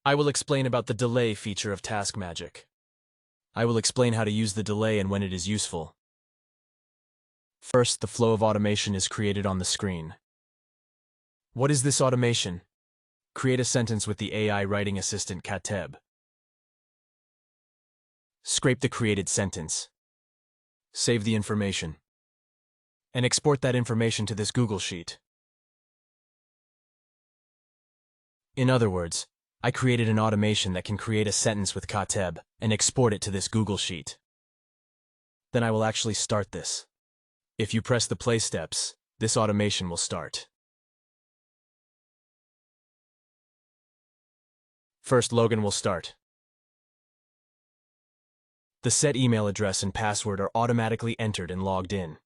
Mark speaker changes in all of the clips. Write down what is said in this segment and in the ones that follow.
Speaker 1: I will explain about the delay feature of TaskMagic. I will explain how to use the delay and when it is useful. First, the flow of automation is created on the screen. What is this automation? Create a sentence with the AI writing assistant Katteb. Scrape the created sentence. Save the information. And export that information to this Google Sheet. In other words, I created an automation that can create a sentence with Katteb and export it to this Google Sheet. Then I will actually start this. If you press the play steps, this automation will start. First, login will start. The set email address and password are automatically entered and logged in.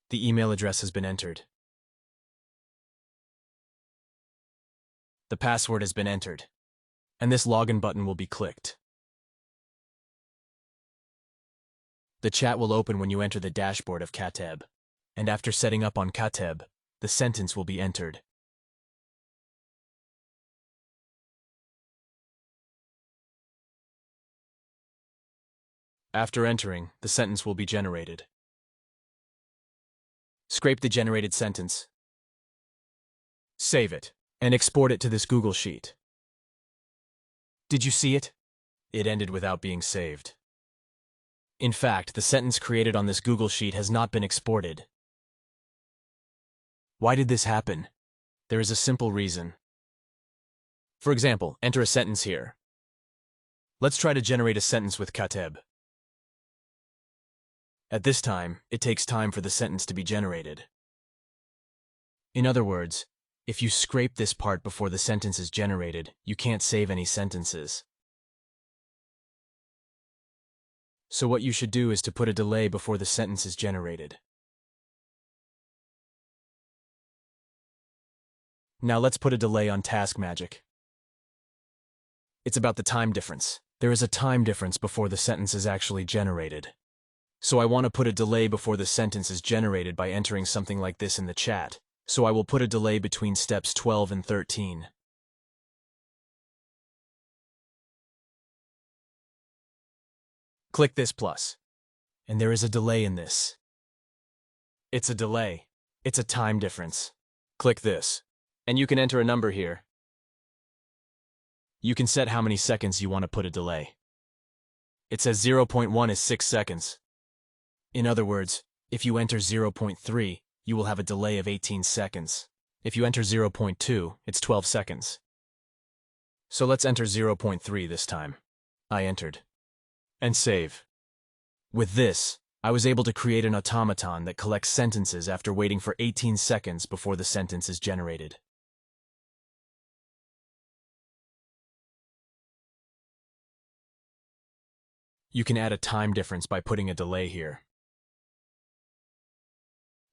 Speaker 1: The email address has been entered. The password has been entered, and this login button will be clicked. The chat will open when you enter the dashboard of Katteb, and after setting up on Katteb, the sentence will be entered. After entering, the sentence will be generated. Scrape the generated sentence. Save it, and export it to this Google Sheet. Did you see it? It ended without being saved. In fact, the sentence created on this Google Sheet has not been exported. Why did this happen? There is a simple reason. For example, enter a sentence here. Let's try to generate a sentence with Katteb. At this time, it takes time for the sentence to be generated. In other words, if you scrape this part before the sentence is generated, you can't save any sentences. So what you should do is to put a delay before the sentence is generated. Now let's put a delay on TaskMagic. It's about the time difference. There is a time difference before the sentence is actually generated. So I want to put a delay before the sentence is generated by entering something like this in the chat. So I will put a delay between steps 12 and 13. Click this plus. And there is a delay in this. It's a delay. It's a time difference. Click this. And you can enter a number here. You can set how many seconds you want to put a delay. It says 0.1 is 6 seconds. In other words, if you enter 0.3, you will have a delay of 18 seconds. If you enter 0.2, it's 12 seconds. So let's enter 0.3 this time. I entered. And save. With this, I was able to create an automaton that collects sentences after waiting for 18 seconds before the sentence is generated. You can add a time difference by putting a delay here.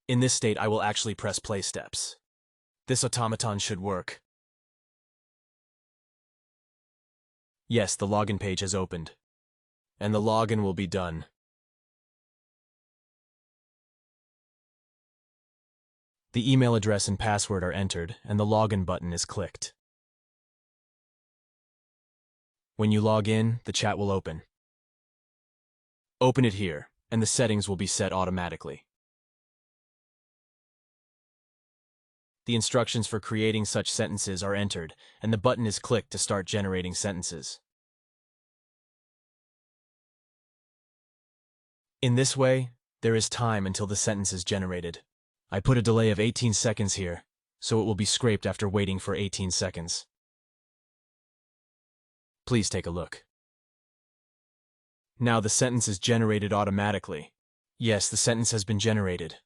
Speaker 1: In this state, I will actually press play steps. This automaton should work. Yes, the login page has opened. And the login will be done. The email address and password are entered, and the login button is clicked. When you log in, the chat will open. Open it here, and the settings will be set automatically. The instructions for creating such sentences are entered, and the button is clicked to start generating sentences. In this way, there is time until the sentence is generated. I put a delay of 18 seconds here, so it will be scraped after waiting for 18 seconds. Please take a look. Now the sentence is generated automatically. Yes, the sentence has been generated.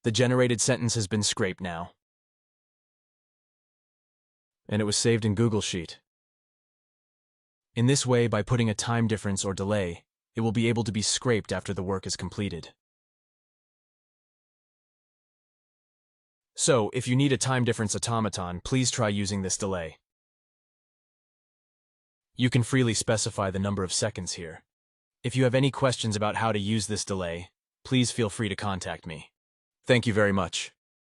Speaker 1: The generated sentence has been scraped now. And it was saved in Google Sheet. In this way, by putting a time difference or delay, it will be able to be scraped after the work is completed. So, if you need a time difference automaton, please try using this delay. You can freely specify the number of seconds here. If you have any questions about how to use this delay, please feel free to contact me. Thank you very much.